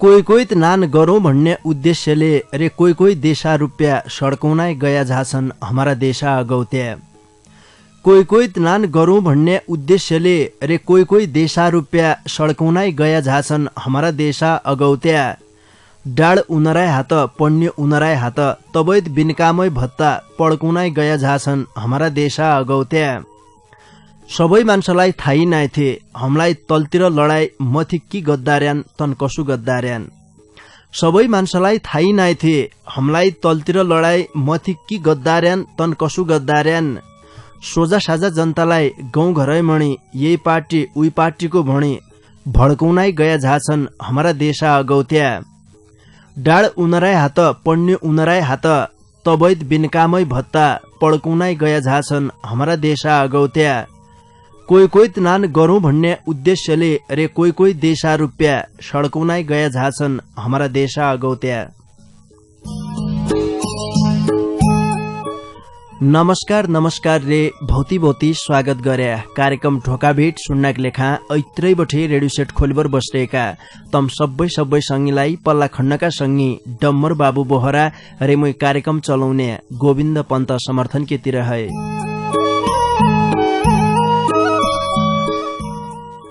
कोही नान गरौँ भन्ने उद्देश्यले रे कोही देशा रुपियाँ सड्काउनै गया झाछन् हमारा देशा अगौत्या। कोही नान गरौँ भन्ने उद्देश्यले रे कोही देशा रुपियाँ सड्काउनै गया झाछन् हमारा देशा अगौत्या। डाड उनराय हात पढ्ने उनराय हात तबैत बिनकामै भत्ता पड्काउनै गया झाछन् हमारा देशा अगौत्या। सबै मान्छेलाई थाहै नाइ थे हमलाई तलतिर लडाई मथि कि गद्दार्यान तन कसु गद्दार्यान। सबै मान्छेलाई थाहै नाइ थे हमलाई तलतिर लडाई मथि कि गद्दार्यान तन कसु गद्दार्यान। सोझा साझा जनतालाई गाउँ घरै मणि यही पार्टी उही पार्टीको भणी भड्काउनै गया झाछन् हमारा देशा अगौत्या। डाड उनराय हात पढ्ने उनराय हात तबैत बिनकामै भत्ता पड्काउनै गया झाछन् हमारा देशा अगौत्या। कोही नान गरौँ भन्ने उद्देश्यले रे कोही देशा रुपियाँ सड्काउनै गया झाछन् हमारा देशा अगौत्या। नमस्कार रे भौती स्वागत गर्या कार्यक्रम ढोकाभेट सुन्नाक लेखा ऐत्रै बठे रेडियो सेट खोलिबर बस्रेका तम सबै संगीलाई पल्ला खण्डका संगी डम्मर बाबु बोहरा रे मै कार्यक्रम चलाउने गोविन्द पन्त समर्थन के तिर है।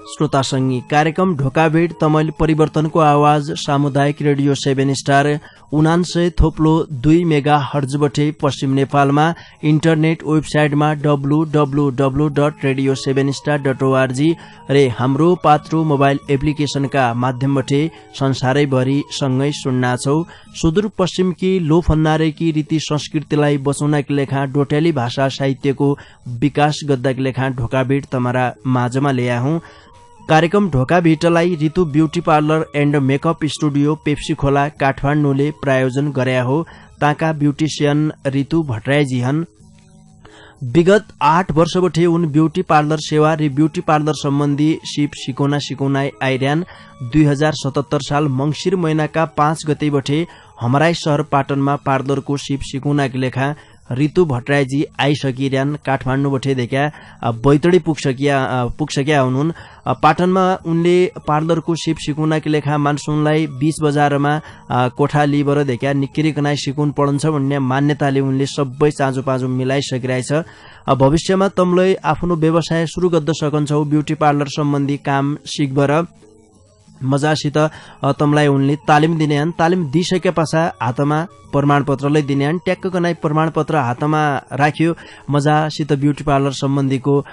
श्रोता संगी कार्यक्रम ढोकाभेट तमैले परिवर्तनको आवाज सामुदायिक रेडियो 7 स्टार 99.2 मेगा हर्ज बठे पश्चिम नेपालमा इन्टरनेट वेबसाइटमा www.radio7star.org रे हाम्रो पात्रो मोबाइल एप्लिकेशनका माध्यमबठे संसारैभरि सँगै सुन्नाछौ। सुदूरपश्चिमकी लोफन्नारेकी रीति संस्कृतिलाई बचाउनका लेखा डोटेली भाषा साहित्यको विकास गर्दाका लेखा ढोकाभेट तमारा माझमा ल्याए हौं। कार्यक्रम ढोकाभेटलाई Ritu beauty parlour and makeup studio Pepsicola काठमाडौँले प्रायोजन गरे हो। ताका ब्यूटिशियन ऋतु भट्टराईजी हन्। विगत 8 वर्षबठे उन ब्यूटी पार्लर सेवा रे ब्यूटी पार्लर सम्बन्धी सिप सिकाउन आइरहन। 2077 साल मंगिर महिनाका 5 गते बठे हमराई शहर पाटनमा पार्लरको सिप सिकाउनका लेखा ऋतु भट्टराईजी आइसकिरहन। काठमाडौँ बठे देखा बैतडी पुग्सक्या हुनुन्। पाटनमा उनले पार्लरको सिप सिकाउनका लेखा मानसुनलाई 20 बजारमा कोठा लिबर देखा निक्किरिकनाइ सिकुन पढन्छ भन्ने मान्यताले उनले सबै चाँजो पाँजो मिलाइसकिरहेछ। भविष्यमा तमलाई आफ्नो व्यवसाय सुरु गर्न सकन्छौ। ब्यूटी पार्लर सम्बन्धी काम सिकबर मजासित तमलाई उनले तालिम दिनेहन्। तालिम दिइसके पछाडि हातमा प्रमाणपत्रलाई दिनेहन्। ट्याक्क नै प्रमाणपत्र हातमा राख्यो मजासित ब्यूटी पार्लर सम्बन्धीको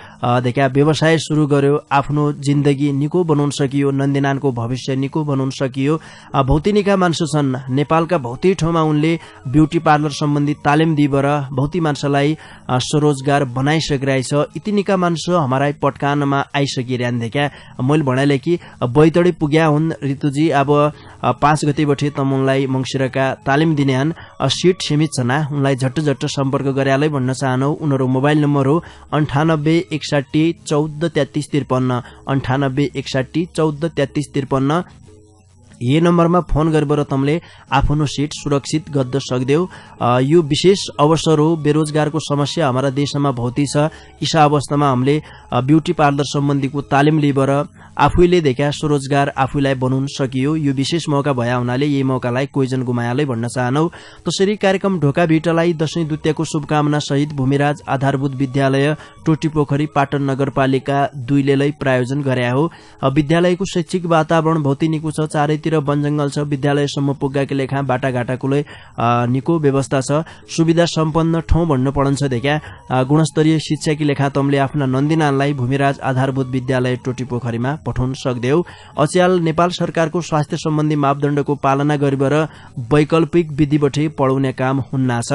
देखा व्यवसाय सुरु गर्यो। आफ्नो जिन्दगी निको बनाउन सकियो। नन्दीनानको भविष्य निको बनाउन सकियो। भौतिनिका मान्छे छन् नेपालका भौती ठाउँमा उनले ब्यूटी पार्लर सम्बन्धी तालिम दिइबर भौती मान्छेलाई स्वरोजगार बनाइसकिरहेछ। इतिनिका मान्छे हमाराई पटकानमा आइसकिरहन देखा मैले भनाइले कि बैतडी पुग्या हुन् ऋतुजी। अब 5 गते बठे तमुनलाई मंगिरका तालिम दिनेहन्। सीट सीमित छन्। उनलाई झट्ट सम्पर्क गर्यालै भन्न चाहनौ। उनीहरु मोबाइल नम्बर हो 9861143353 9861143353। यही नम्बरमा फोन गरेर तमले आफ्नो सीट सुरक्षित गर्न सक्देऊ। यो विशेष अवसर हो। बेरोजगारको समस्या हमारा देशमा भौती छ। इसा अवस्थामा हामीले ब्यूटी पार्लर सम्बन्धीको तालिम लिएर आफूले देखा स्वरोजगार आफूलाई बनाउन सकियो। यो विशेष मौका भया हुनाले यही मौकालाई कोहीजन गुमायालै भन्न चाहनौ। त्यसरी कार्यक्रम ढोकाभेटलाई दशैं दुत्यको शुभकामना सहित भूमिराज आधारभूत विद्यालय टोटीपोखरी पाटन नगरपालिका 2 ले प्रायोजन गरे हो। विद्यालयको शैक्षिक वातावरण भौती निको छ। चारैतिर वनजंगल छ। विद्यालयसम्म पुग्गाके लेखा बाटाघाटाको निको व्यवस्था छ। सुविधा सम्पन्न ठाउँ भन्न पडन्छ देखा गुणस्तरीय शिक्षाकी लेखा तमले आफ्ना नन्दीनानलाई भूमिराज आधारभूत विद्यालय टोटीपोखरीमा पठाउन सक्देऊ। अच्याल नेपाल सरकारको स्वास्थ्य सम्बन्धी मापदण्डको पालना गरिबर वैकल्पिक विधिबठे पढाउने काम हुन्ना छ।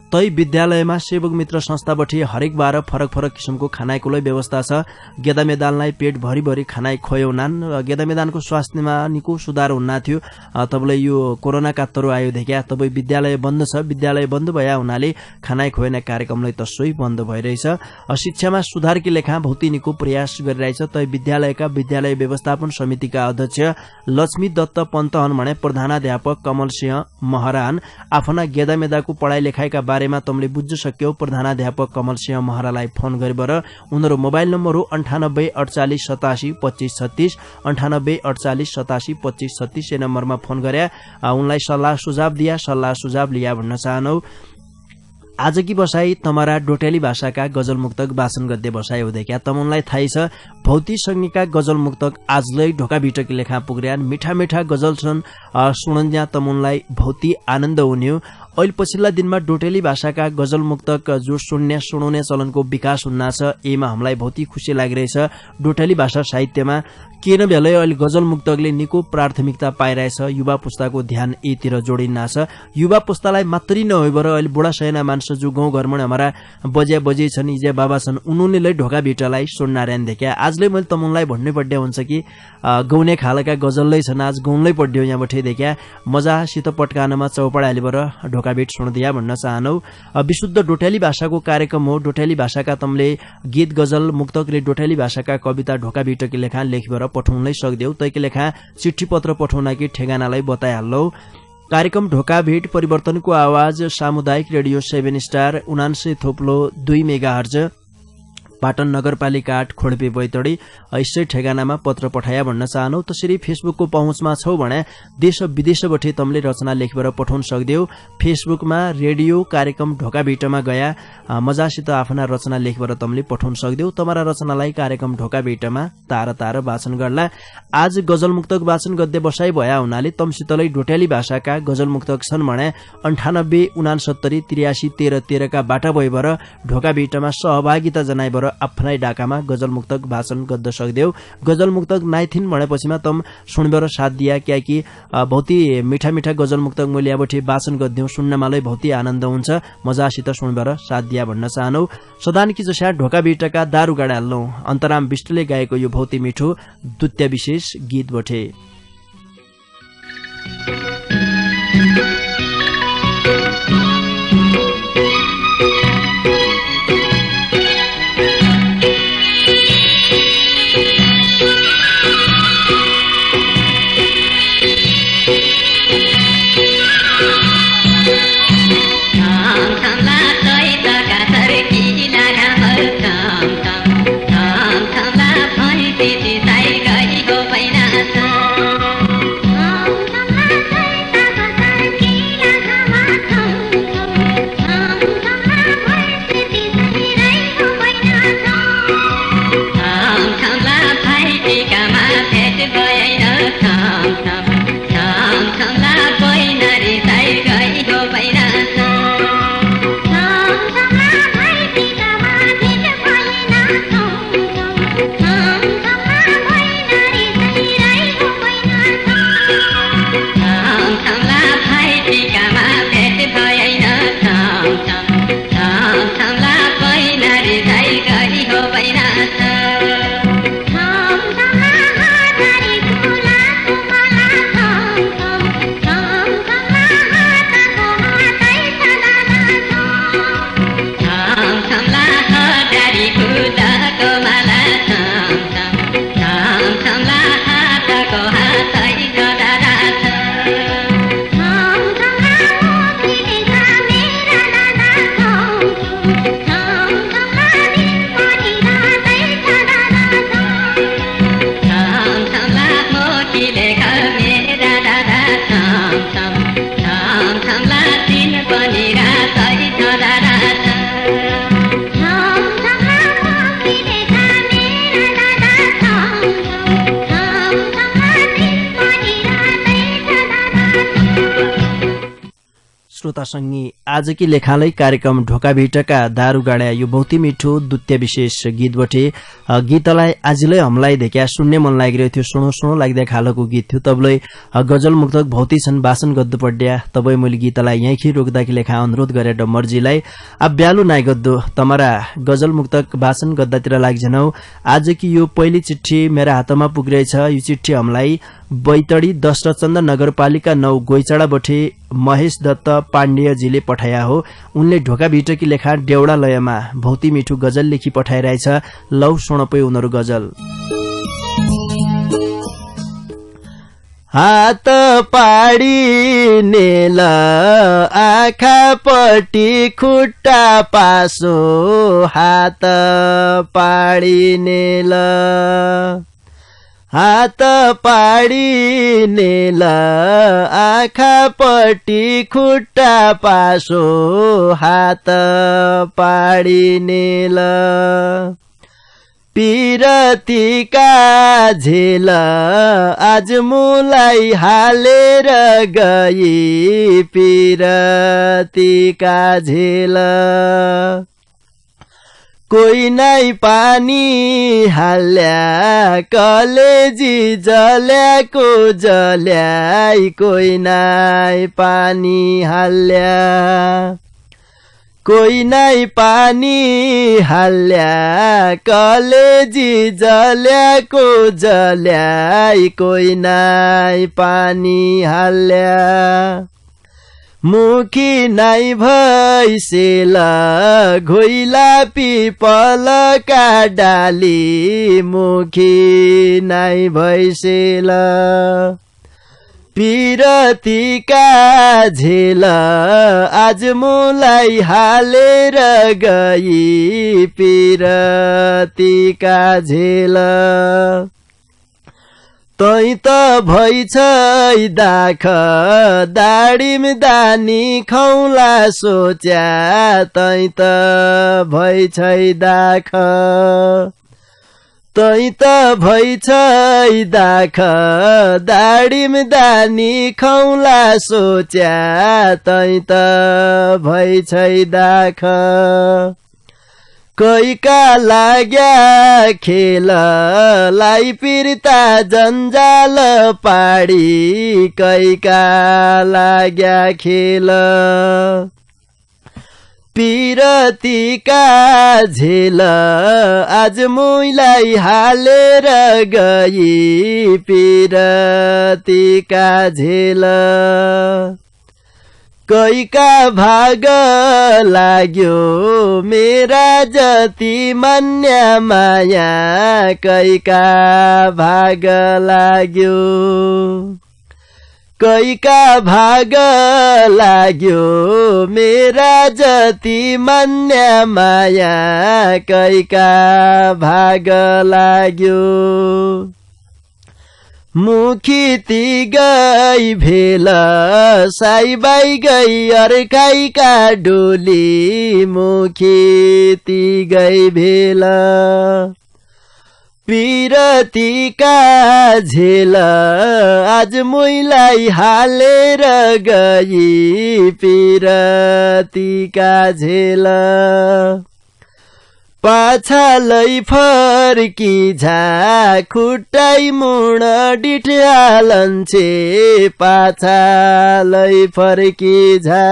तै विद्यालयमा सेवक मित्र संस्थाबठे हरेक बार फरक किसिमको खानाइकोलाई व्यवस्था छ। गेदा मैदानलाई पेट भरि खानाइ खुवाउनान्। गेदा मैदानको स्वास्थ्यमा निको सुधार हुन्ना थियो। तबले यो कोरोना कात्तरो आयो देखा तबै विद्यालय बन्द छ। विद्यालय बन्द भया हुनाले खानाइ खुवाउने कार्यक्रमलाई तसै बन्द भइरहेछ। शिक्षामा सुधारकी लेखा भौती निको प्रयास गरिरहेछ। तै विद्यालयका विद्यालय व्यवस्थापन समितिका अध्यक्ष लक्ष्मी दत्त पन्त हन् भने प्रधानाध्यापक कमल सिंह महरान आफ्ना गेदा मैदाको पढाइ लेखाइका बारेमा तमले बुझ्न सक्यौ प्रधानाध्यापक कमल सिंह महरालाई फोन गरेर उनीहरू मोबाइल नम्बर हो 98 48 87 25 36 98 48 87 25 36 ये नम्बरमा फोन गरे उनलाई सल्लाह सुझाव दिया सल्लाह सुझाव लिया भन्न चाहनौ। आज की बसाई तमारा डोटेली भाषाका गजल मुक्तक वाचन गद्य बसाई हुँदै तमुनलाई थाहै छ भौती संज्ञका गजल मुक्तक आजलै ढोका भिटकी लेखा पुग्यान मिठा मिठा गजल छन् सुनन्ज्या तमुनलाई भौती आनन्द हुने। अहिले पछिल्ला दिनमा डोटेली भाषाका गजल मुक्तक जो सुनाउने चलनको विकास हुन्न छ एमा हामीलाई भौती खुसी लागिरहेछ। डोटेली भाषा साहित्यमा के न भेलै अहिले गजल मुक्तकले निको प्राथमिकता पाइरहेछ। युवा पुस्ताको ध्यान यतिर जोडिन्न छ। युवा पुस्तालाई मात्रै नभएर अहिले बुढा सैना मान्छे जो गाउँ घरमा हमारा बजे छन् इजे बाबा छन् उनीहरूले ढोका भिटालाई सुन्नारायण देख्या। आजले मैले तमुनलाई भन्नै पड्या हुन्छ कि गाउने खालका गजललै छन् आज गाउनलै पड्यो यहाँबाट देख्या मजासित पटकानमा चौपडा हालिबर ढोका भिट सुन्दिया भन्न चाहनौ। विशुद्ध डोटेली भाषाको कार्यक्रम हो। डोटेली भाषाका तमले गीत गजल मुक्तकले डोटेली भाषाका कविता ढोका भिटकी लेखा लेखिबर पठाउनै सक्दियौ। तैकी लेखा चिठी पत्र पठाउन कि ठेगानालाई बताइहाल्लौ। कार्यक्रम ढोका भेट परिवर्तनको आवाज सामुदायिक रेडियो 7 स्टार 79.2 मेगाहर्ज पाटन नगरपालिका 8 खोडपे बैतडी यसै ठेगानामा पत्र पठाया भन्न चाहनौ। त्यसरी फेसबुकको पहुँचमा छौ भने देश विदेशबाट तमले रचना लेखेर पठाउन सक्दियौ। फेसबुकमा रेडियो कार्यक्रम ढोका भेटमा गया मजासित आफ्ना रचना लेखेर तमले पठाउन सक्दियौ। तमारा रचनालाई कार्यक्रम ढोका भेटमा तार वाचन गर्ला। आज गजल मुक्तक वाचन गद्य बसाई भया हुनाले तमसितलै डोटेली भाषाका गजल मुक्तक छन् भने 98 69 83 13 13 का बाटा भइबर ढोका भेटमा सहभागिता जनाइबर आफ्नै डाकामा गजल मुक्तक वाचन गद्द सक्दियौ। गजल मुक्तक नाइथिन भनेपछिमा तम सुनबर साथ दिया क्याकि बहुती मिठा मिठा गजल मुक्तक मैले यहाँबाट वाचन गद्यौ सुन्नमालै बहुती आनन्द हुन्छ मजासित सुनबर साथ दिया भन्न चाहनौ। सदानकी जस्या ढोका भिटका दारू गाडा हाल्नौ अन्तराम विष्टले गाएको यो बहुती मिठो दुत्य विशेष गीत बठे। श्रोतासँगी आजकी लेखालै कार्यक्रम ढोका भिटका दारू गाडा यो बहुती मिठो दुत्य विशेष गीतबटे गीतलाई आजलै हमलाई देख्या सुन्ने मन लागिरहेको थियो सुनो सुनो लाग्दै खालको गीत थियो। तबले गजल मुक्तक भौती छन् वाचन गद्दु पड्या तबै मैले गीतलाई यहीँखि रोक्दाकी लेखा अनुरोध गरे डम्मरजीलाई अब ब्यालु नाइ गद्दो तमरा गजल मुक्तक वाचन गद्दातिर लाग्जनौ। आजकी यो पहिली चिठी मेरा हातमा पुगिरहेछ। यो चिठी हमलाई बैतडी दशरथचन्द नगरपालिका 9 गोइचाडाबठे महेश दत्त पाण्डेयजीले पठाया हो। उनले ढोका भिटकी लेखा डेउडा लयमा भौती मिठो गजल लेखी पठाइरहेछ। लौ सुनपै उनीहरू गजल। हात पाडी नेल आँखापट्टि खुट्टा पासो हात पाडी नेल हात पाडी नेल आँखापट्टि खुट्टा पासो हात पाडी नेल पिरतीका झेल आज मुलाई हालेर गई पिरतीका झेल कोही नै पानी हाल्या कलेजी जल्याको जल्याई कोही नै पानी हाल्या कोही नै पानी हाल्या कलेजी जल्याको जल्याई कोही नै पानी हाल्या मुखी नै भैसेल घोइला पिपलका डाली मुखी नै भैसेल पिरतीका झेल आज मुलाई हालेर गई पिरतीका झेल तै त भइछै दाख दाडिम दानी खौला सोच्या तै त भइछै दाख तै त भइछै दाख दाडिम दानी खौला सोच्या तै त भइछै दाख कैका लाग्या खेल लाई पिर्ता जन्जाल पाडी कैका लाग्या खेल पिरतीका झेल आज मुलाई हालेर गई पिरतीका झेल कैका भाग लाग्यो मेरा जति मान्य माया कैका भाग लाग्यो कैका भाग लाग्यो मेरा जति मान्य माया कैका भाग लाग्यो मुखी ती गई भेल साइबाई गई अर्काइका डोली मुखी ती गई भेल पिरतीका झेल आज मुइलाई हालेर गई पिरतीका झेल पाछालै फर्की झा खुट्टाइ मुण डिठ्यालन्छे पाछालै फर्की झा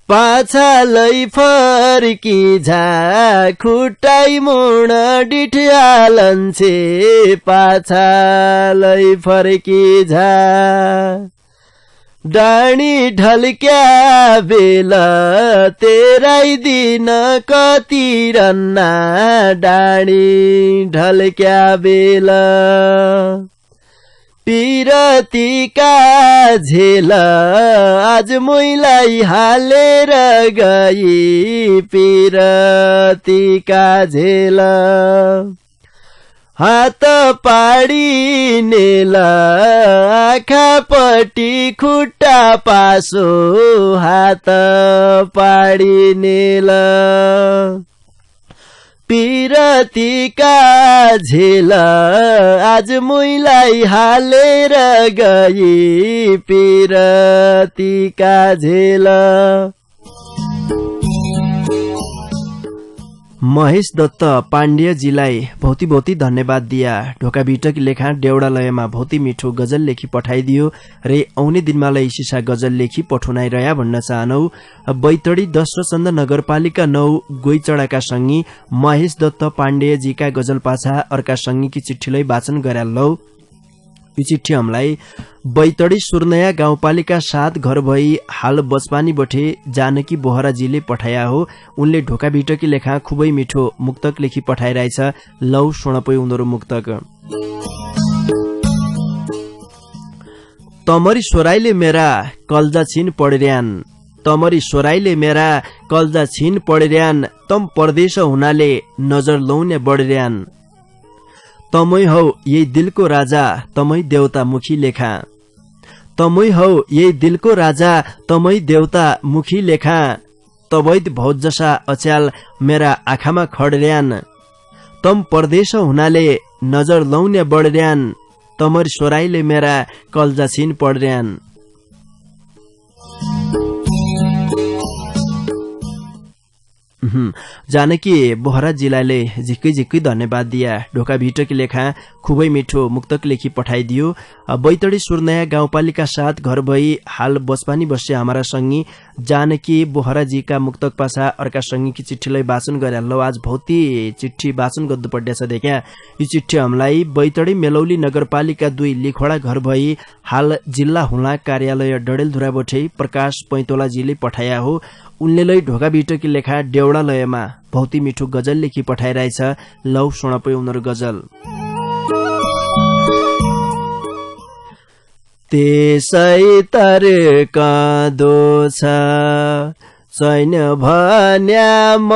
पाछालै फर्की झा खुट्टाइ मुण डिठ्यालन्छे पाछालै फर्की झा डाँडी ढल्क्या बेल तेराई दिन कति रन्ना डाँडी ढल्क्या बेल पिरतीका झेल आज मुइलाई हालेर गई पिरतीका झेल हात पाडी नेल आँखापट्टि खुट्टा पासो हात पाडी नेल पिरतीका झेल आज मुइलाई हालेर गई पिरतीका झेल महेश दत्त पाण्डेजीलाई भौती भौती धन्यवाद दिया। ढोका बिटकी लेखा देउडालयमा भौती मिठो गजल लेखी पठाइदियो रे आउने दिनमा लै सिसा गजल लेखी पठाउनाइ रह्या भन्न चाहनौ। बैतडी 10 रचन्द नगरपालिका 9 गोइचडाका संगी महेश दत्त पाण्डेजीका गजल पाछा अर्का संगीकी चिठ्ठीलाई वाचन गराल लौ। यो चिठी हमलाई बैतडी सुर्नया गाउँपालिका 7 घर भई हाल बचपानी बठे जानकी बोहराजीले पठाया हो। उनले ढोका बिटकी लेखा खुबै मिठो मुक्तक लेखी पठाइरहेछ। लौ सुन पै उनीहरु मुक्तक। तमरी सोराइले मेरा कल्जा छिन पढ्यान तमरी सोराइले मेरा कल्जा छिन पढ्यान तम परदेश हुनाले नजर लौने बढ्यान तमै हौ यही दिलको राजा तमै देवता मुखी लेखा तमै हौ यही दिलको राजा तमै देवता मुखी लेखा तवैद भौत जसा अच्याल मेरा आँखामा खड्यान तम परदेश हुनाले नजर लौने बढ्यान तमरी सोराइले मेरा कल्जा छिन पढ्यान। जानकी बोहरा जिल्लाले झिक्कै झिक्कै धन्यवाद दिया। ढोका भिटकी लेखा खुबै मिठो मुक्तक लेखी पठाइदियो। बैतडी सुर्नया गाउँपालिका 7 घर भई हाल बचपानी बस्से हमारा संगी जानकी बोहरा जीका मुक्तक पासा अर्का संगी की चिट्ठीलाई वाचन गरे लो। आज भौती चिट्ठी वाचन गर्नु पर्दैछ देख्या। यो चिट्ठी हामीलाई बैतडी मेलौली नगरपालिका 2 लिखोडा घर भई हाल जिल्ला हुला कार्यालय डडेलधुरा बोठे प्रकाश पैतोला जीले पठाया हो। उनले ढोका भिटकी लेखा देउडालयमा भौती मिठो गजल लेखी पठाइरहेछ। लौ सुनपै उनीहरू गजल। त्यसै तर्कदो छ छैन भन्या म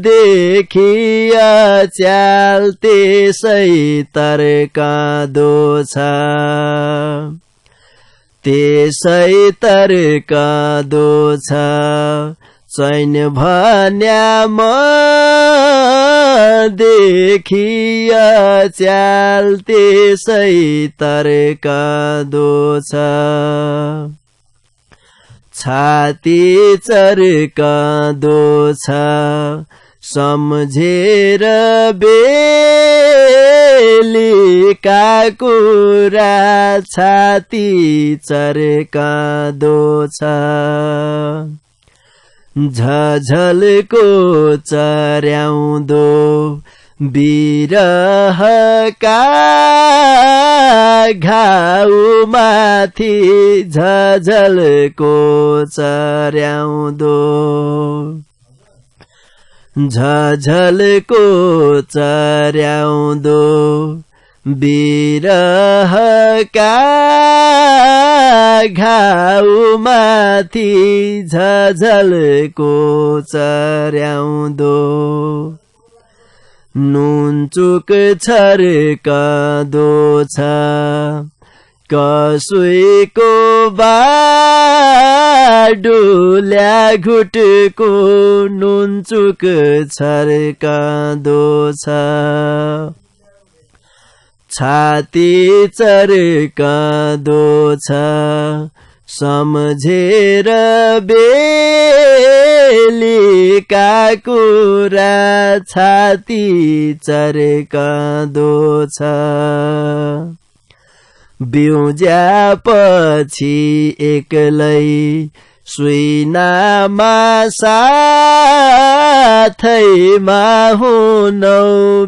देखिया च्याल त्यसै तर्कदो छ त्यसै तर्कदो छ छैन भन्या म देखिया च्याल त्यसै तर्कदो छ छाती चर्कदो छ सम्झेर बेलीका कुरा छाती चर्कदो छ झझलको चर्याउँदो बिरहका घाउमाथि झझलको चर्याउँदो झझलको चर्याउँदो बिरहका घाउमाथि झझलको चर्याउँदो नुनचुक छर्कदो छ कसैको बाडुल्या घुटको नुनचुक छर्कदो छ छाती चर्कदो छ सम्झेर बेलीका कुरा छाती चर्कदो छ बिउज्यापछि एक्लै सुइनामा साथैमा हुनौ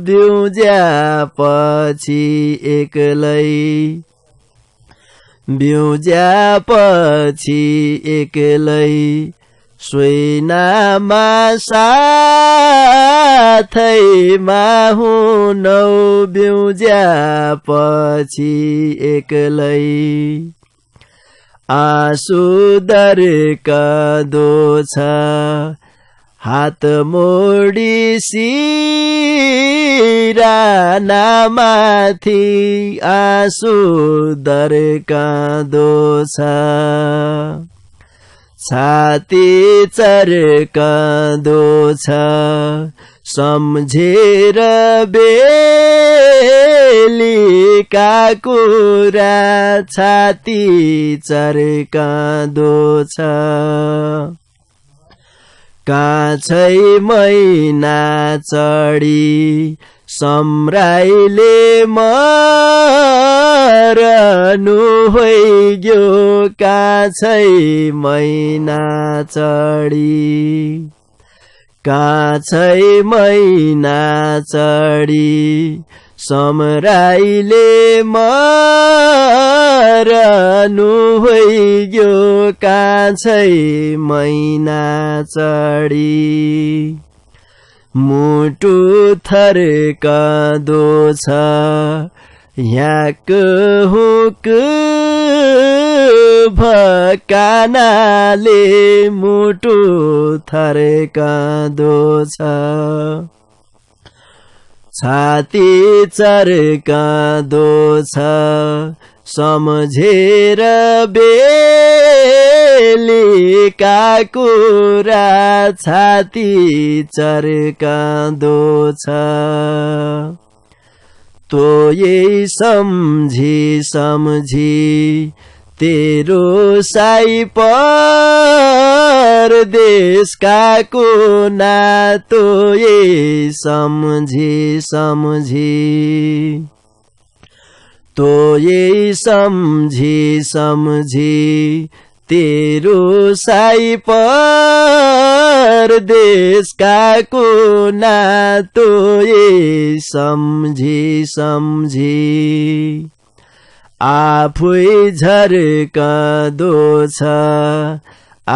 बिउज्यापछि एक्लै बिउज्यापछि एक्लै सुइनामा साथैमा हुनौ बिउज्यापछि एक्लै आँसु दर्कदो छ हात मोडी सिरानामाथि आँसु दर्कदो छ छाती चर्कदो छ सम्झेर बेलीका कुरा छाती चर्कदो छ काछै मैना चढी सम्राइले मरनु होइग्यो काछै मैना चढी काछै मैना चढी सम्राइले मरनु होइग्यो काछै मैना चढी मुटु थर्कदो छ यहाँको हुक भकानाले मुटु थर्कँदो छ छाती चर्कँदो छ सम्झेर बेलीका कुरा छाती चर्कँदो छ तो यही सम्झी तेरो साई परदेशका कुना तो यही सम्झी तो यही सम्झी तेरो साई परदेशका कुना तो यही सम्झी आफै झर्कँदो छ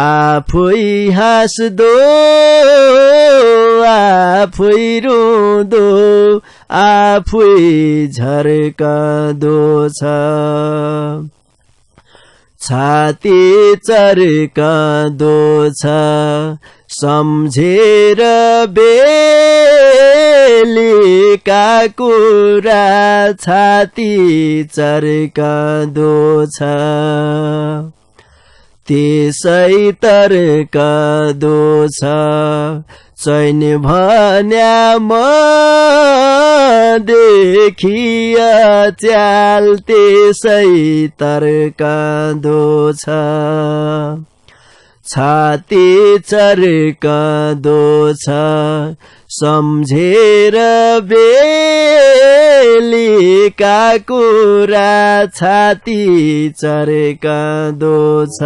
आफै हाँस्दो आफै रुँदो आफै झर्कँदो छ छाती चर्कँदो छ सम्झेर बेलीका कुरा छाती चर्कँदो छ त्यसै तर्कँदो छ चैन भन्या देखिय च्याल त्यसै तर्कँदो छ छाती चर्कँदो छ सम्झेर बेलीका कुरा छाती चर्कँदो छ।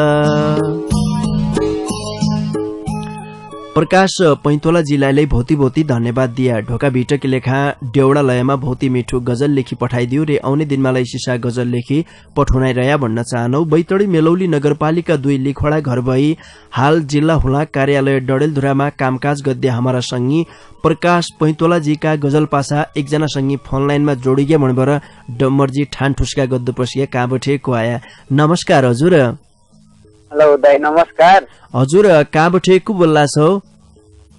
प्रकाश पैन्तोलाजीलाई भौती भौती धन्यवाद दिया ढोका भिटकी लेखा डेउडा लयमा भौती मिठो गजल लेखी पठाइदियो रे आउने दिनमालाई सिसा गजल लेखी पठाउनाइरया भन्न चाहनौ। बैतडी मेलौली नगरपालिका 2 लिखवडा घर भई हाल जिल्ला हुला कार्यालय डडेलधुरामा कामकाज गद्य हमारा संगी प्रकाश पैन्तोलाजीका गजल पासा एकजना संगी फोन लाइनमा जोडिगे भणबर डम्मरजी ठान ठुस्का गद्द पसिया काबठे कुआया। नमस्कार हजुर। हेलो दाइ नमस्कार। हजुर काबठे को बोल्ला छौ?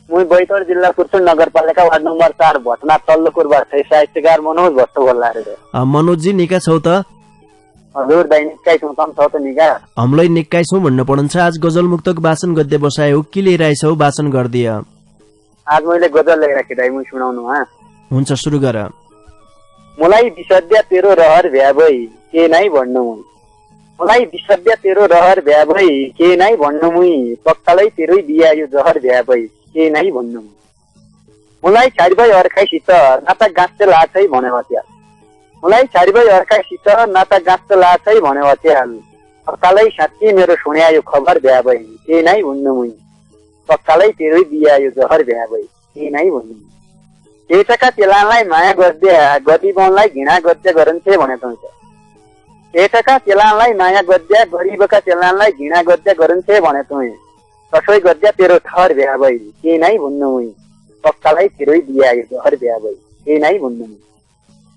मुई बैतडी जिल्ला पुर्चुन नगरपालिका वार्ड नम्बर 4 भटना तल्लोकुरबाट साहित्यकार मनोज भट्ट बोल्ला रे। मनोज जी निका छौ त? हजुर दाइ निकै छौ तम छौ त निका? हमलाई निकै छौ भन्न पडन्छ। आज गजल मुक्तक वाचन गद्य बसायो के लिएर आइछौ वाचन गर्दिय? आज मैले गजल लेखेर राखे दाइ मुई सुनाउनु हा। हुन्छ सुरु गर। मलाई विसद्या तेरो रहर भ्याबै के नै भन्नु मुई मलाई विसद्या तेरो रहर भ्याबै के नै भन्नु मुई पक्कालै तेरै बिहा यो जहर भ्याबै के नै भन्नु मुई मलाई छाडिबै अर्काइसित नाता गाँच्छ लाछै भन्यो त्यहाँ मलाई छाडिबै अर्काइसित नाता गाँच्छ लाछै भन्यो त्यहाँ पक्कालै साँच्ची मेरो सुन्या यो खबर भ्याबै के नै भन्नु मुई पक्कालै तेरै बिहा यो जहर भ्याबै के नै भन्नु मुई केटाका चेलालाई माया गर्द्या गरिबलाई घृणा गर्द्या गरन्थे भने त केटाका चेलालाई माया गर्द्या गरिबका चेलालाई घृणा गर्द्या गरन्थे भने त कसै गर्द्या तेरो थर भ्याबै के नै भन्नु मुई पक्कालाई तेरै बिहा यो जहर भ्याबै के नै भन्नु मुई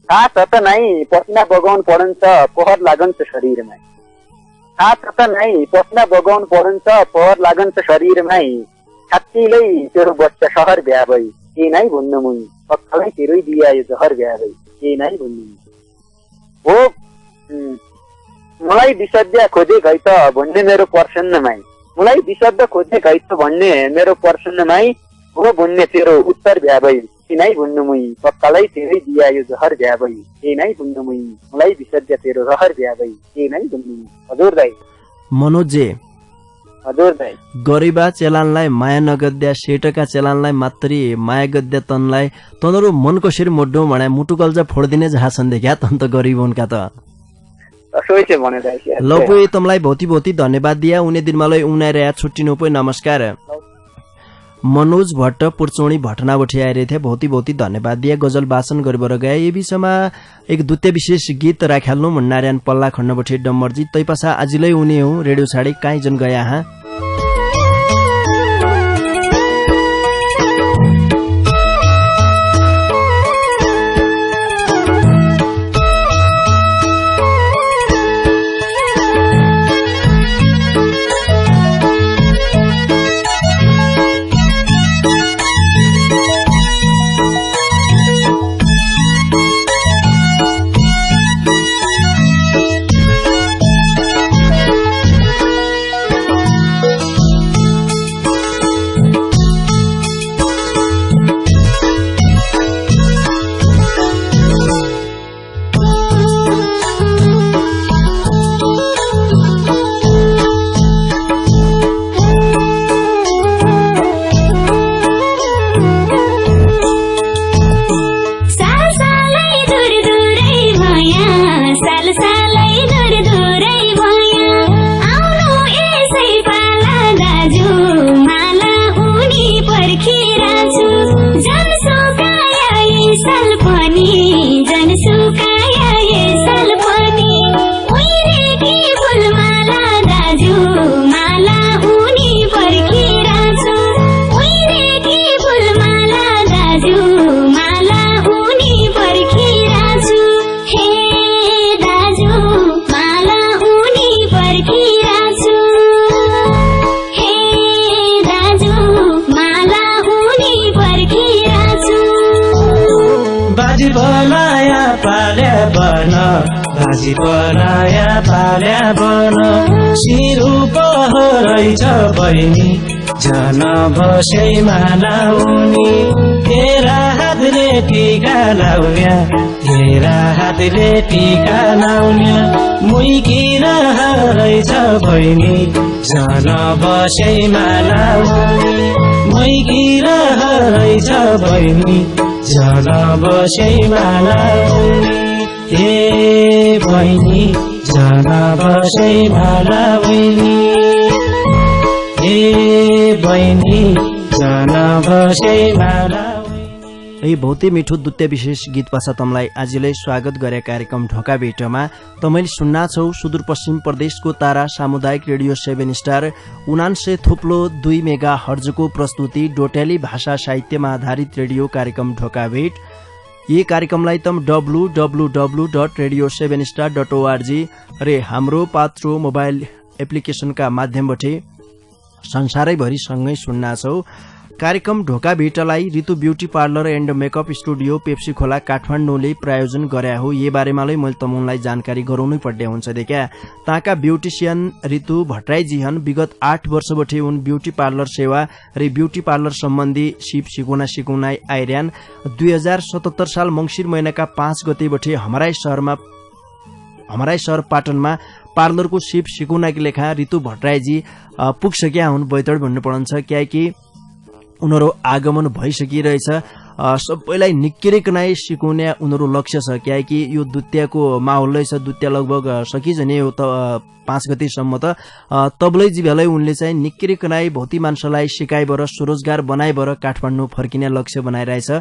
साथ त नै पसिना बगाउन पढन्छ पोहर लागन्छ शरीरमा साथ त नै पसिना बगाउन पढन्छ पोहर लागन्छ शरीरमै छातीलै तेरो बच्चा सहर भ्याबै के नै भन्नु मुई पक्कालै तेरै बिहा यो जहर भ्याबै के नै भन्नु मुई हो मलाई विसद्या खोजे गइ त भन्ने मेरो प्रसन्नमै मलाई विसद्या खोजे गइ त भन्ने मेरो प्रसन्नमै हो भन्ने तेरो उत्तर भ्याबै के नै भन्नु मुई पक्कालै तेरै बिहा यो जहर भ्याबै के नै भन्नु मुई मलाई विसद्या तेरो रहर भ्याबै के नै भन्नु मुई। हजुर दाइ। मनोज जी। हजुर दाइ। गरिबा चेलानलाई माया नगद्या सेटका चेलानलाई मात्रै माया गद्या तनलाई तनरो मन कसरी मोड्डो भने मुटु कल्जा फोड्दिने जहाँ छन् देखा तन त गरिब उनका त ल पोइ तमलाई भौती भौती धन्यवाद दिया उनी दिनमालाई उनाएर छुट्टिनु पोइ। नमस्कार। मनोज भट्ट पुर्चौणी भटना बठी आए थे भौती भौती धन्यवाद दिया गजल वाचन गरेर गए। ये विषयमा एक द्वितीय विशेष गीत राख्याल्नु नारायण पल्ला खण्ड बठी डम्मरजी तैपासा आजिलै उनी हूँ रेडियो छाडी काहीँ जन गया हाँ माझी पराया पाल्या बन सिरुप रहेछ बहिनी जन बसैमा लाउने तेरा हातले टीका लाउन्या तेरा हातले टीका लाउन्या मुइकिन रहेछ बहिनी जन बसैमा लाउने मुइकिन रहेछ बहिनी जन बसैमा लाउने हे बहिनी जन बसैमा लाउने हे बहिनी जन बसैमा लाउने। यही बहुतै मिठो दुत्य विशेष गीत पासा तमलाई आजले स्वागत गरे कार्यक्रम ढोका भेटमा तमैले सुन्ना छौ सुदूरपश्चिम प्रदेशको तारा सामुदायिक रेडियो 7 स्टार 99.2 मेगा हर्जको प्रस्तुति डोट्याली भाषा साहित्यमा आधारित रेडियो कार्यक्रम ढोका भेट। यी कार्यक्रमलाई तम www.radio7star.org रे हाम्रो पात्रो मोबाइल एप्लिकेशनका माध्यमबाट संसारैभरि सँगै सुन्ना छौ। कार्यक्रम ढोका भेटलाई Ritu beauty parlour and makeup studio Pepsicola काठमाडौँले प्रायोजन गरे हो। यी बारेमालाई मैले तमुनलाई जानकारी गराउनै पर्ने हुन्छ देखा। ताका ब्युटिशियन ऋतु भट्टराई जीहन विगत 8 वर्षबाट उन ब्युटी पार्लर सेवा रे ब्युटी पार्लर सम्बन्धी सिप सिकुना आइरयान 2077 साल मंसिर महिनाका 5 गतेबाट हमाराई शहर पाटनमा पार्लरको सिप सिकुनाकी लेखा ऋतु भट्टराईजी पुग्सक्या हुन् बैतड भन्नु पर्छ क्याकि उनीहरू आगमन भइसकिरहेछ। सबैलाई निक्किरिकनाइ सिकाउने उनीहरू लक्ष्य छ क्याकि यो दुत्याको माहौलै छ। दुत्या लगभग सकिजने हो त 5 गतेसम्म त तबलै जिभेलै उनले चाहिँ निक्किरिकनाइ भौती मान्छेलाई सिकाइबर स्वरोजगार बनाइबर काठमाडौँ फर्किने लक्ष्य बनाइरहेछ।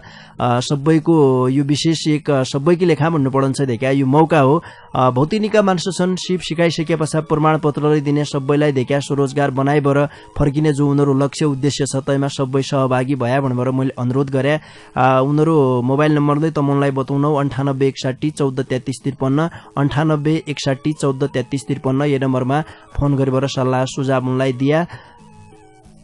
सबैको यो विशेष एक सबैकी लेखा भन्नु पर्छ देखा यो मौका हो। भौती निका मान्छे छन् सिप सिकाइसके पश्चात प्रमाणपत्रले दिने सबैलाई देखा स्वरोजगार बनाइबर फर्किने जो उनीहरू लक्ष्य उद्देश्य छ तैमा सबै सहभागी भए भनेर मैले अनुरोध गरे। उनीहरू मोबाइल नम्बरले तमनलाई बताउनौ 9861143353 9861143353 यो नम्बरमा फोन गरेर सल्लाह सुझाव उनलाई दिया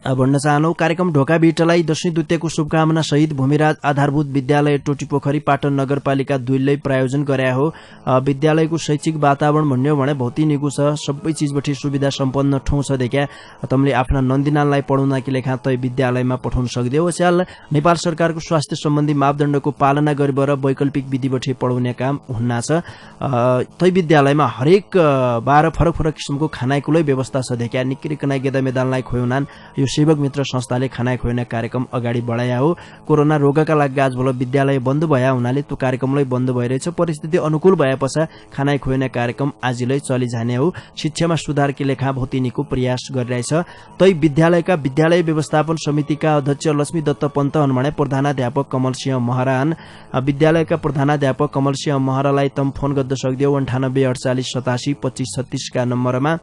भन्न चाहनौ। कार्यक्रम ढोका भेटलाई दशैं दुत्यको शुभकामना सहित भूमिराज आधारभूत विद्यालय टोटीपोखरी पाटन नगरपालिका 2 ले प्रायोजन गरे हो। विद्यालयको शैक्षिक वातावरण भन्यो भने भौती निगु छ। सबै चीजबाट सुविधा सम्पन्न ठाउँ छ देखा। तमले आफ्ना नन्दिनालाई पढाउनकी लेखा तै विद्यालयमा पठाउन सक्दियौ। स्याल नेपाल सरकारको स्वास्थ्य सम्बन्धी मापदण्डको पालना गरेर वैकल्पिक विधिबाट पढाउने काम हुन्ना छ। तै विद्यालयमा हरेक 12 फरक किसिमको खानाइकुलै व्यवस्था छ देखा। निक्किरिकनाइ गेदा मैदानलाई खोयुनान यो सेवक मित्र संस्थाले खाना खुवाउने कार्यक्रम अगाडि बढाया हो। कोरोना रोगका लागि आजभोल विद्यालय बन्द भया हुनाले त्यो कार्यक्रमलाई बन्द भइरहेछ। परिस्थिति अनुकूल भएपछि खाना खुवाउने कार्यक्रम आजै चलि जाने हो। शिक्षामा सुधारकी लेखा भौतिनीको प्रयास गरिरहेछ। तै विद्यालयका विद्यालय व्यवस्थापन समितिका अध्यक्ष लक्ष्मी दत्त पन्त भने प्रधानाध्यापक कमल सिंह महरान विद्यालयका प्रधानाध्यापक कमल सिंह महरालाई तम फोन गर्न सक्दियौ 9848872536 का नम्बरमा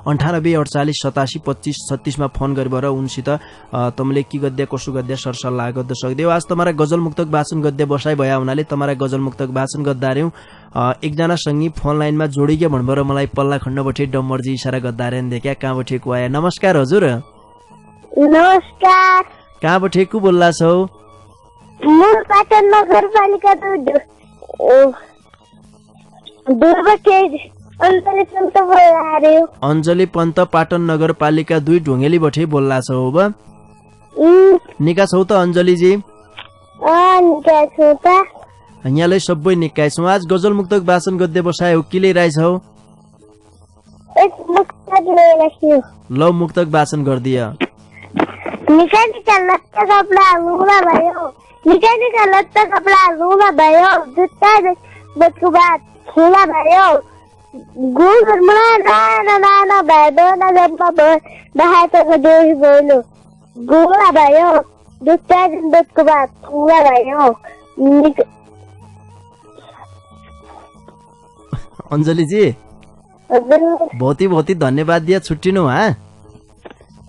9848872536 मा फोन गरेर उनसित तमले की गद्य कसो गद्य सरसल्लाह गर्न सक्दियौ। आज तमारा गजल मुक्तक वाचन गद्य बसाइ भया हुनाले तमारा गजल मुक्तक वाचन गद्दार्यौ। एकजना संगी फोन लाइनमा जोडिगे भन्बर मलाई पल्ला खण्डबाट डम्बरजी इशारा गद्दार्यन देख्या। कहाँबाट को आया? नमस्कार हजुर। नमस्कार। कहाँबाट को बोल्ला छौ? मूल पाटन नगरपालिका अञ्जली पन्त पाटन नगरपालिका 2 ढोंगेली बठे बोल्ला छौ अब। निका छौ त अञ्जलीजी? निका छु त। यहाँलाई सबै निकाय छौ। आज गजल मुक्तक वाचन गद्य बसाय हो कि लिइराइ छौ? एक मुक्तक लिइराछु। ल मुक्तक वाचन गर्दिय। निका लत्ता कपडा रुमा भयो। निका लत्ता कपडा रुमा भयो। जुत्ता बचको बात खुला भयो। गुरुमा नाना भयो न जम्मा भयो। बाहेको देही बोल्यो। गुला भयो। जुत्ता बचको बात खुला भयो। अञ्जली जी बहुत धन्यवाद दिया छुट्टिनु हा।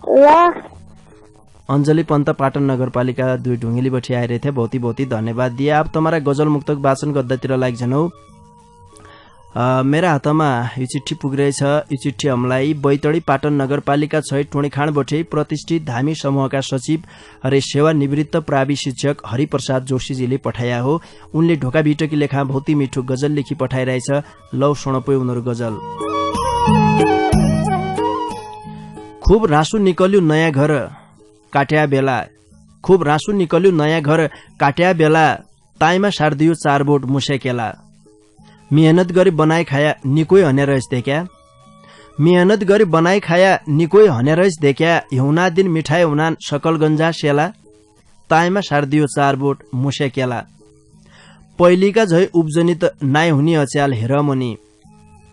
ल अञ्जली पन्त पाटन नगरपालिका 2 ढुङ्गेली बठी आइरहेथे। बहुत धन्यवाद दिया। अब तमारा गजल मुक्तक वाचन गर्दातिर लाग्छनौ। मेरा हातमा यो चिठी पुगिरहेछ। यो चिठी हामीलाई बैतडी पाटन नगरपालिका 6 टोणीखाँडबाटै प्रतिष्ठित धामी समूहका सचिव र सेवानिवृत्त प्रावि शिक्षक हरिप्रसाद जोशीजीले पठाया हो। उनले ढोका भिटकी लेखा भौती मिठो गजल लेखी पठाइरहेछ। लौ सुनपै उनीहरू गजल। खूब रासु निकल्यो नयाँ घर काट्या बेला, खूब रासु निकल्यो नयाँ घर काट्या बेला, ताईमा सार्दियो 4 बोट मुसेकेला। मेहनत गरी बनाई खाया निकोई हनेरस देख्या, मेहनत गरी बनाई खाया निकोई हनेरस देख्या, हिउना दिन मिठाई हुनान सकल गंजा सेला, ताईमा सार्दियो 4 बोट मुसेकेला। पहिलीका झै उब्जनी त नाइ हुने अच्याल हेर मनी,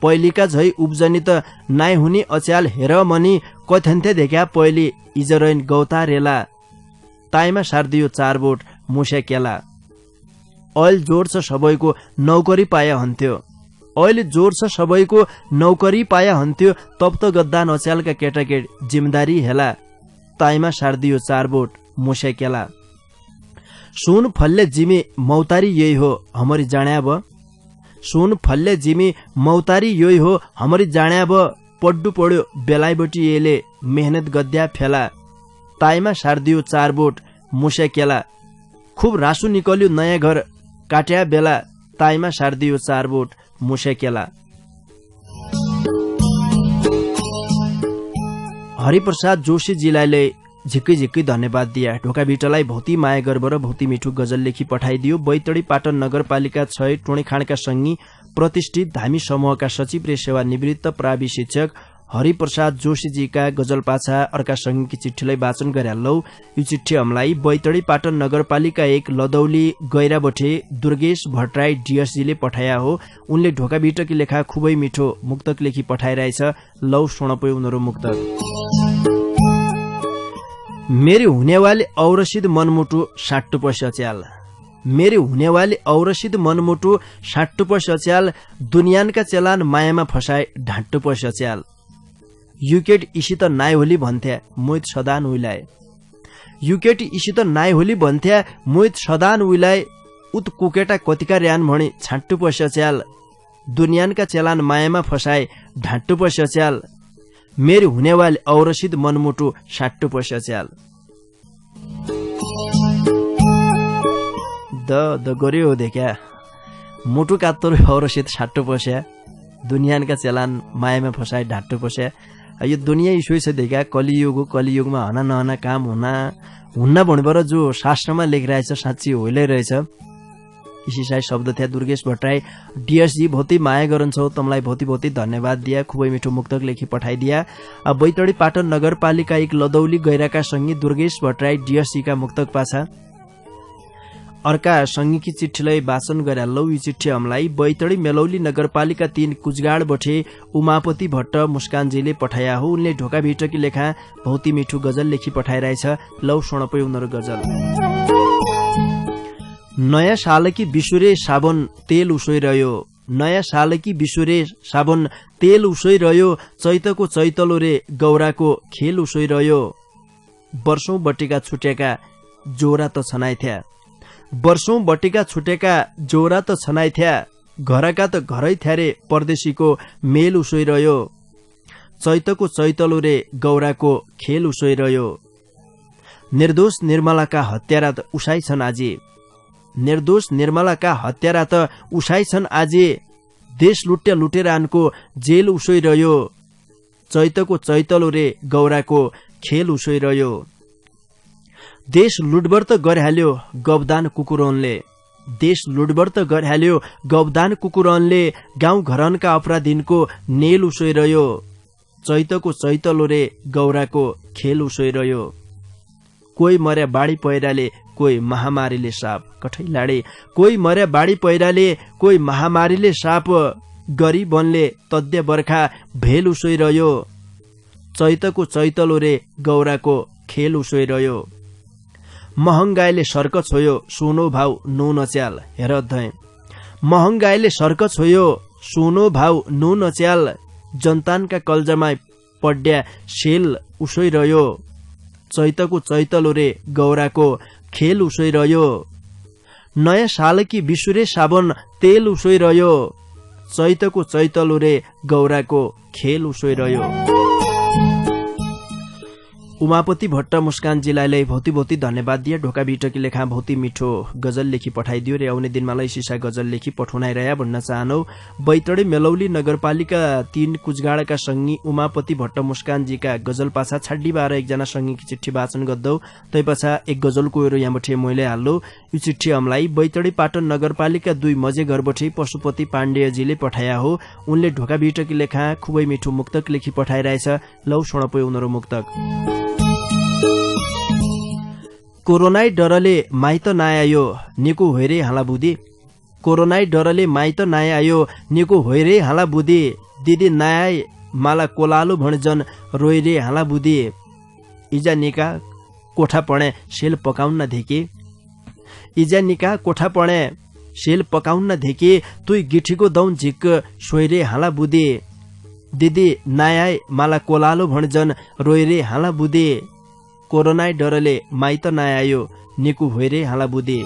पहिलीका झै उब्जनी त नाइ हुने अच्याल हेर मनी, कथन्थे देख्या पहिले इजरैन गौता रेला, ताईमा सार्दियो 4 बोट मुसेकेला। ऐल जोड छ सबैको नौकरी पाए हुन्थ्यो, ऐल जोड छ सबैको नौकरी पाए हुन्थ्यो, तब त गद्दान अच्यालका केटाकेट जिम्मेदारी हेला, ताईमा सार्दियो 4 बोट मुसेकेला। सुन फल्ले जिमी मौतारी यही हो हमरी जाण्याब, सुन फल्ले जिमी मौतारी यही हो हमरी जाण्याब, पड्डु पड्यो बेलाइबटी येले मेहनत गद्या फेला, ताईमा सार्दियो 4 बोट मुसेकेला। खूब रासु निकल्यो नयाँ घर काट्या बेला, ताईमा सार्दियो 4 बोट मुसेकेला। हरिप्रसाद जोशीजीलाई झिक्कै झिक्कै धन्यवाद दिया। ढोका भिटलाई भौती माया गर्व र भौती मिठो गजल लेखी पठाइदियो। बैतडी पाटन नगरपालिका 6 टोणीखाँडका संगी प्रतिष्ठित धामी समूहका सचिव र सेवानिवृत्त प्रावि शिक्षक हरिप्रसाद जोशीजीका गजल पाछा अर्का संगीकी चिठीलाई वाचन गरालौ। यो चिठी हामीलाई बैतडी पाटन नगरपालिका 1 लदौली गैराबठे दुर्गेश भट्टराई डीएसजीले पठाया हो। उनले ढोका भिटकी लेखा खुबै मिठो मुक्तक लेखी पठाइरहेछ। लौ सुनपै उनीहरू मुक्तक। मेरी हुनेवाली औरसिद मनमुटु साट्टु पस्याल, मेरी हुनेवाली औरसिद मनमुटु साट्टु पस्याल, दुनियानका चेलान मायामा फसाए ढाँट्टु पस्याल। युकेट इसी त नाइ होली भन्थ्या मोहित सदान उइलाए, युकेट इसी त नाइ होली भन्थ्या मोहित सदान उइलाए, उत कुकेटा कतिका र्यान भणी छाट्टु पस्याल, दुनियानका चेलान मायामा फसाए ढाँट्टु पस्याल, मेरी हुनेवाली औरसिद मनमुटु साट्टु पस्याल। द गर्यो देख्या मुटु कात्तरो औरसिद साट्टु पस्या, दुनियानका चेलान मायामा फसाए ढाँट्टु पस्या। यो दुनियाँ इसो छ देखा कलियुग हो, कलियुगमा हना नहना काम हुन्न भनेर जो शास्त्रमा लेखिरहेछ साँच्ची होइलै रहेछ। इसी शब्द थिया दुर्गेश भट्टराई डीएसजी भौती माया गरन्छौ, तमलाई भौती भौती धन्यवाद दिया। खुबै मिठो मुक्तक लेखी पठाइदिया। बैतडी पाटन नगरपालिका 1 लदौली गैराका संगी दुर्गेश भट्टराई डीएसजीका मुक्तक पाछा अर्का संगीकी चिठीलाई वाचन गरालौ। यो चिठी हामीलाई बैतडी मेलौली नगरपालिका 3 कुचगाड बठे उमापति भट्ट मुस्कानजीले पठाया हो। उनले ढोका भिटकी लेखा भौती मिठो गजल लेखी पठाइरहेछ। लौ सुनपै उनीहरू गजल। नयाँ सालकी बिसुरे साबन तेल उसोइरह्यो, नयाँ सालकी बिसुरे साबन तेल उसोइरह्यो, चैतको चैतलो रे गौराको खेल उसोइरह्यो, वर्षौं बटेका छुटेका जोरा त छनाइथ्या, वर्षौं बटेका छुटेका जोरा त छनाइथ्या, घरका त घरै थ्यारे परदेशीको मेल उसोइरह्यो, चैतको चैतलो रे गौराको खेल उसोइरह्यो, निर्दोष निर्मलाका हत्यारा त उसाइ छन् आजे, निर्दोष निर्मलाका हत्यारा त उसाइ छन् आजे, देश लुट्या लुटेरानको जेल उसोइरह्यो, चैतको चैतलो रे गौराको खेल उसोइरह्यो, देश लुटबर त गरिहाल्यो गबदान कुकुरनले, देश लुटबर त गरिहाल्यो गबदान कुकुरनले, गाउँ घरनका अपराधीनको नेल उसोइरह्यो, चैतको चैतलो रे गौराको खेल उसोइरह्यो, कोही मर्या बाढी पहिराले कोही महामारीले साप, कठै लाडे कोही मर्या बाढी पहिराले कोही महामारीले साप, गरिबनले तद्य बर्खा भेल उसोइरह्यो, चैतको चैतलो रे गौराको खेल उसोइरह्यो, महँगाईले सर्क छोयो सुनो भाउ नुन अच्याल, हेर अध्यय महँगाईले सर्क छोयो सुनो भाउ नुन अच्याल, जनतानका कल्जामा पड्या सेल उसोइरह्यो, चैतको चैतलो रे गौराको खेल उसोइरह्यो, नयाँ सालकी बिसुरे साबन तेल उसोइरह्यो, चैतको चैतलो रे गौराको खेल उसोइरह्यो। उमापति भट्ट मुस्कानजीलाई भौती भौती धन्यवाद दिए। ढोका बिटकी लेखा भौती मिठो गजल लेखी पठाइदियो रे आउने दिनमा लै सिसा गजल लेखी पठाउनाइरह्या भन्न चाहनौ। बैतडी मेलौली नगरपालिका 3 कुचगाडाका संगी उमापति भट्ट मुस्कानजीका गजल पाछा छाड्डी 12 एकजना संगीकी चिठी वाचन गर्दौ। तैपछा एक गजलको एरो यहाँबठे मैले हाल्लो। यो चिठी हमलाई बैतडी पाटन नगरपालिका 2 मजे घरबठे पशुपति पाण्डेयजीले पठाया हो। उनले ढोका बिटकी लेखा खुबै मिठो मुक्तक लेखी पठाइरहेछ। लौ सुणपो उनीहरु मुक्तक। कोरोनाई डरले माइत नआयो निको होइरे हाला बुदी। कोरोनाई डरले माइत नआयो निको होइरे हाला बुदी। दिदी नआए माला कोलालो भणजन रोइरे हाला बुदी। इजा निका कोठा पणे सेल पकाउन धेके। इजा निका कोठा पणे सेल पकाउन धेके। तुई गिठीको दौ झिक्क सोइरे हाला बुदी। दिदी नआए माला कोलालो भणजन रोइरे हाला बुदी। कोरोनाई डरले माइत नआयो निको होइरे हाला बुदी।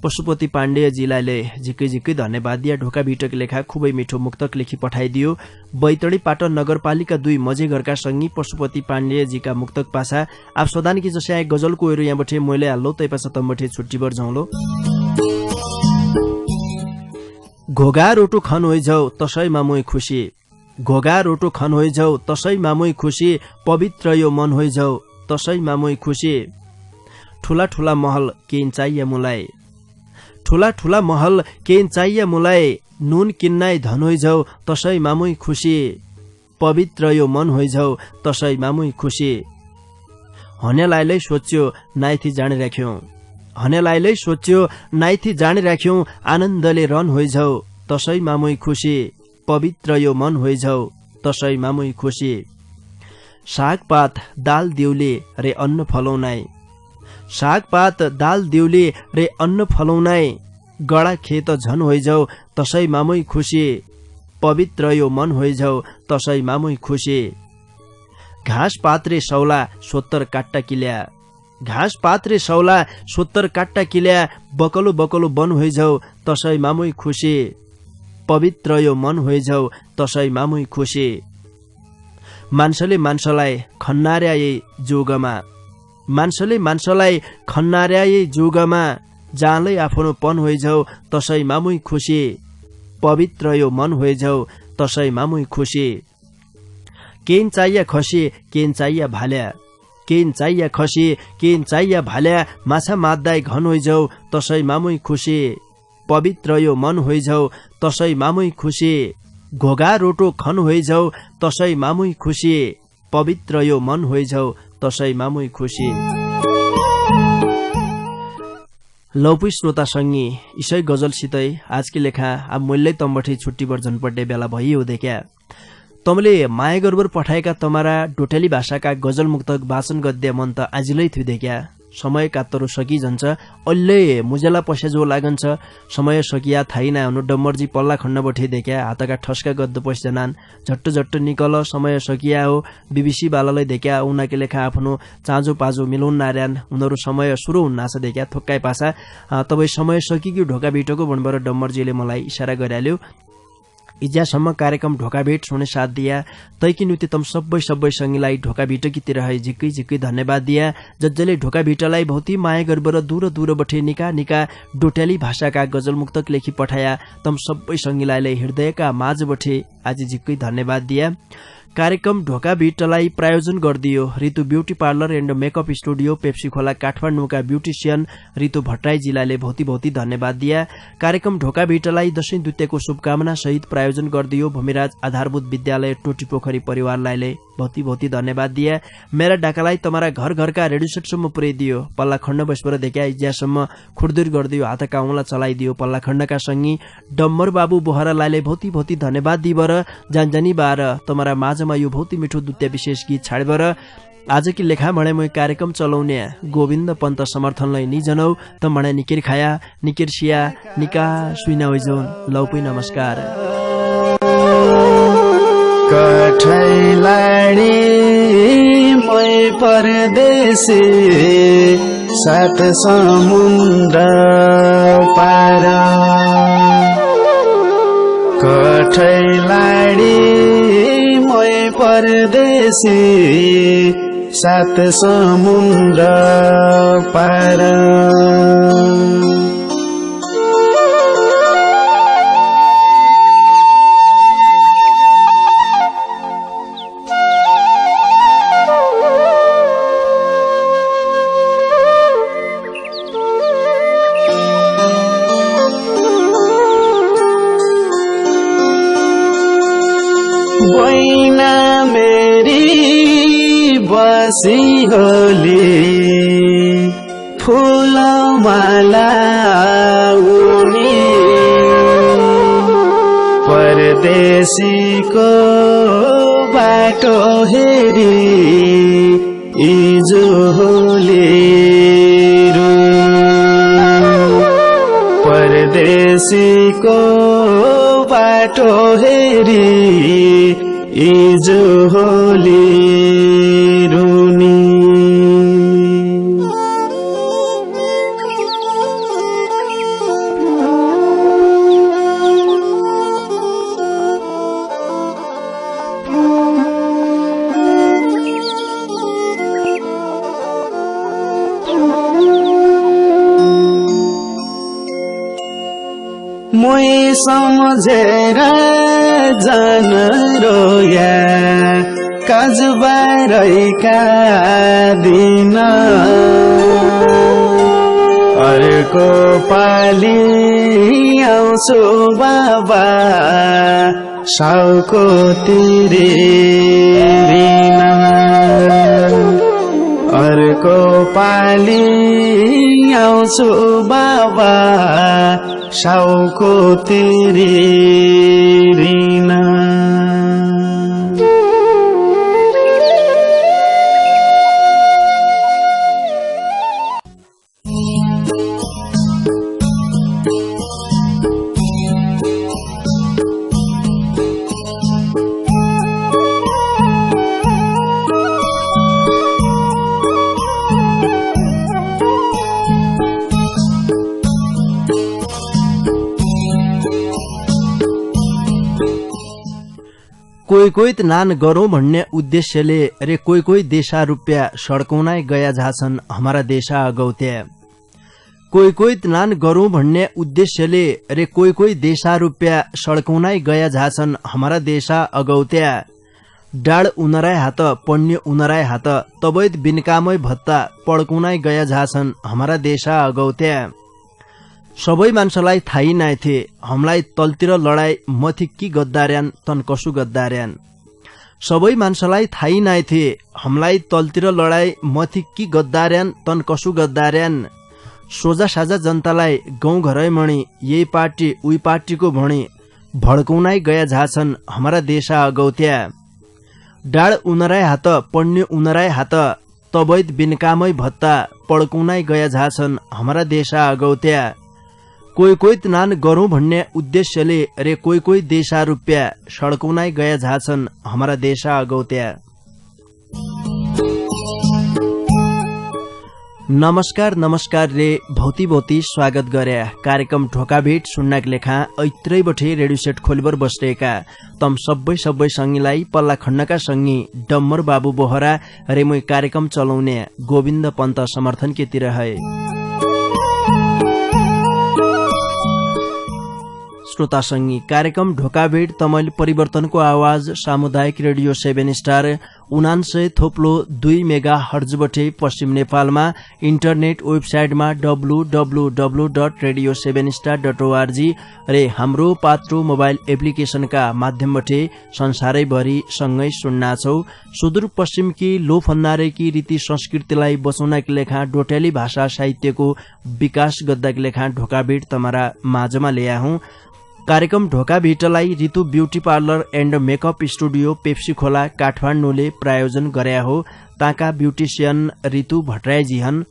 पशुपति पाण्डेयजीलाई झिक्कै झिक्कै धन्यवाद दिया। ढोका बिटक लेखा खुबै मिठो मुक्तक लेखी पठाइदियो। बैतडी पाटन नगरपालिका 2 मजे घरका संगी पशुपति पाण्डेयजीका मुक्तक पाछा आप सदान की जसै आए गजलको एरो यहाँबठे मैले हाल्लो। तैपाछा तम्बठे छुट्टीबर जाउँलो। घोगा रोटो खन होइझौ तसैमा मोइ खुसी। घोगा रोटो खन होइझौ तसैमा मोइ खुसी। पवित्र यो मन होइझौ तसैमा मोइ खुसी। ठुला ठुला महल केही चाहिए मुलाई। ठुला ठुला महल केही चाहिए मुलाई। नुन किन्नाइ धन होइझौ तसैमा मोइ खुसी। पवित्र यो मन होइझौ तसैमा मोइ खुसी। हनेलाइलै सोच्यो नाइथी जाने राख्यौ। हनेलाइलै सोच्यो नाइथी जाने राख्यौ। आनन्दले रन होइझौ तसैमा मोइ खुसी। पवित्र यो मन होइझौ तसैमा मोइ खुसी। सागपात दाल दिउले रे अन्न फलौनाइ। सागपात दाल दिउले रे अन्न फलौनाइ। गडा खेत झन होइझौ तसैमा मोइ खुसी। पवित्र यो मन होइझौ तसैमा मोइ खुसी। घाँस पात्रे सौला 70 काट्टा किल्या। घाँस पात्रे सौला 70 काट्टा किल्या। बकलो बकलो बन होइझौ तसैमा मोइ खुसी। पवित्र यो मन होइझौ तसैमा मोइ खुसी। मान्छेले मान्छेलाई खन्नार्याए जोगमा। मान्छेले मान्छेलाई खन्नार्याए जोगमा। जाँलै आफ्नो पन होइझौ तसैमा मोइ खुसी। पवित्र यो मन होइझौ तसैमा मोइ खुसी। केन चाहिए खसी केन चाहिए भाल्या। केन चाहिए खसी केन चाहिए भाल्या। माछा माद्दाइ घन होइझौ तसैमा मोइ खुसी। पवित्र यो मन होइझौ तसैमा मोइ खुसी। घोगा रोटो खन होइझौ तसैमा मोइ खुसी। पवित्र यो मन होइझौ तसैमा मोइ खुसी। लौपी श्रोता संगी इसै गजलसितै आजकी लेखा अब मैले तम्बठी छुट्टी वर्जन पड्डे बेला भइयो देख्या। तमले माया गर्बर पठाएका तमारा डोटेली भाषाका गजल मुक्तक वाचन गद्य मन त आजिलै थियो देख्या। समय कात्तरो सकिजन्छ। अहिले मुजेला पैसा जो लागन्छ। समय सकिया थाइना हुनु डम्बरजी पल्ला खण्डबठे देख्या। हातका ठस्का गद्द पैसा जनान झट्ट झट्ट निकल समय सकिया हो। बीबीसी बालालाई देख्या उनाके लेखा आफ्नो चाँजो पाजो मिलाउन नार्यान उनीहरू समय सुरु हुन्नाछ देख्या। थोक्काइ पासा तबै समय सकियो ढोका बिटको भन्बर डम्बरजीले मलाई इशारा गरिहाल्यो। इज्यासम्म कार्यक्रम ढोका भेट सुने साथ दिया। तैकी नुति तम सबै संगीलाई ढोका भिटकीतिर है झिक्कै झिक्कै धन्यवाद दिया। जसले ढोका भिटलाई भौती माया गर्बर दूर दूर बठे निका निका डोटेली भाषाका गजल मुक्तक लेखी पठाया। तम सबै संगीलाई हृदयका माझ बठे आज झिक्कै धन्यवाद दिया। कार्यक्रम ढोका भिटलाई प्रायोजन गरिदियो Ritu beauty parlour and makeup studio Pepsicola काठमाडौँका ब्युटिसियन ऋतु भट्टराईजीलाई भौती भौती धन्यवाद दिया। कार्यक्रम ढोका भिटलाई दशैं दुत्यको शुभकामना सहित प्रायोजन गरिदियो भूमिराज आधारभूत विद्यालय टोटी पोखरी परिवारलाई भौती भौती धन्यवाद दिया। मेरा डाकालाई तमारा घर घरका रेडियो सेटसम्म पुर्याइदियो। पल्ला खण्ड बसपर देखा इज्यासम्म खुडदुर गरिदियो। हातका औँला चलाइदियो। पल्ला खण्डका संगी डम्बर बाबु बोहरालाई भौती भौती धन्यवाद दिबर जानजानी बार तमारा माझमा यो भौती मिठो दुत्य विशेष गीत छाडबर आज की लेखा भने म कार्यक्रम चलाउने गोविन्द पन्त समर्थनलाई निजनौ त मणे निकेर खाया निकेर सिया निका सुइना होइजोन लौपै नमस्कार। कठैलाडी मै परदेशी सात समुद्र पार कठैलाडी मै परदेशी सात समुद्र पार बसी होली फूल माला उनी परदेशीको बाटो हेरी इजो होली परदेशीको बाटो हेरी इजो होली रुनी मै सम्झेर जान रोया काजबारैका दिन अर्को पाली आउँछु बाबा साउको तिरेरिन अर्को पाली आउँछु बाबा साउको तिरेरिन कोही नान गरौं भन्ने उद्देश्यले रे कोही देशा रुपियाँ सड्काउनै गया झाछन् हमारा देशा अगौत्या कोही नान गरौं भन्ने उद्देश्यले रे कोही देशा रुपियाँ सड्काउनै गया झाछन् हमारा देशा अगौत्या डाड उनराय हात पण्य उनराय हात तबैत बिनकामै भत्ता पड्काउनै गया झाछन् हमारा देशा अगौत्या सबै मान्छेलाई थाहै नाइ थे हमलाई तलतिर लडाई मथि कि गद्दार्यान तन कसु गद्दार्यान सबै मान्छेलाई थाहै नाइ थे हमलाई तलतिर लडाई मथि कि गद्दार्यान तन कसु गद्दार्यान सोझा साझा जनतालाई गाउँ घरै मणि यही पार्टी उही पार्टीको भणी भड्काउनै गया झाछन् हमारा देशा अगौत्या डाड उनराय हात पण्य उनराय हात तबैत बिनकामै भत्ता पड्काउनै गया झाछन् हमारा देशा अगौत्या कोही नान गरौं भन्ने उद्देश्यले रे कोही देशा रुपियाँ सड्काउनै गया झाछन् हमारा देशा अगौत्या नमस्कार रे भौती स्वागत गर्या कार्यक्रम ढोकाभेट सुन्नाक लेखा ऐत्रै बठे रेडियो सेट खोलिबर बस्रेका तम सबै संगीलाई पल्ला खण्डका संगी डम्मर बाबु बोहरा रे मै कार्यक्रम चलाउने गोविन्द पन्त समर्थन के तिर है श्रोता संगी कार्यक्रम ढोकाभेट तमैले परिवर्तनको आवाज सामुदायिक रेडियो 7 स्टार 99.2 मेगा हर्जबटे पश्चिम नेपालमा इन्टरनेट वेबसाइटमा www.radio7star.org रे हाम्रो पात्रो मोबाइल एप्लिकेशनका माध्यमबाट संसारैभरि सँगै सुन्नाछौ सुदूरपश्चिमकी लोफन्नारेकी रीति संस्कृतिलाई बचाउनका लेखा डोटेली भाषा साहित्यको विकास गर्दाका लेखा ढोकाभेट तमारा माझमा ल्याए हौं कार्यक्रम ढोकाभेटलाई Ritu beauty parlour and makeup studio Pepsicola काठमाडौँले प्रायोजन गर्या हो ताका ब्यूटिशियन ऋतु भट्टराईजी हन्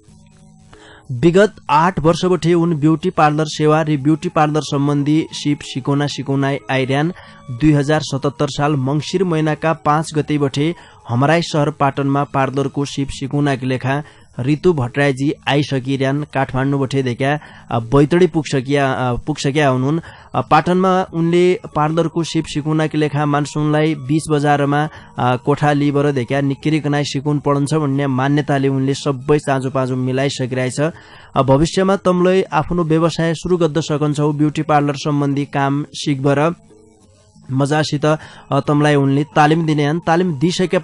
विगत 8 वर्षबटे उन ब्यूटी पार्लर सेवा रे ब्यूटी पार्लर सम्बन्धी सिप सिकाउन आइरहन 2077 साल मंगिर महिनाका 5 गतेबटे हमराई शहर पाटनमा पार्लरको सिप सिकाउनका लेखा ऋतु भट्टराईजी आइसकिरहन् काठमाडौँबाट देखा बैतडी पुग्सकिया हुनुहुन् पाटनमा उनले पार्लरको सिप सिकुनाकी लेखा मानसुनलाई 20 बजारमा कोठा लिबर देखा निक्किरिकनाई सिकुन पढन्छ भन्ने मान्यताले उनले सबै चाँजो पाँजो मिलाइसकिरहेछ भविष्यमा तमलाई आफ्नो व्यवसाय सुरु गर्न सकन्छौ ब्युटी पार्लर सम्बन्धी काम सिकबर मजासित तमलाई उनले तालिम दिने तालिम दिइसके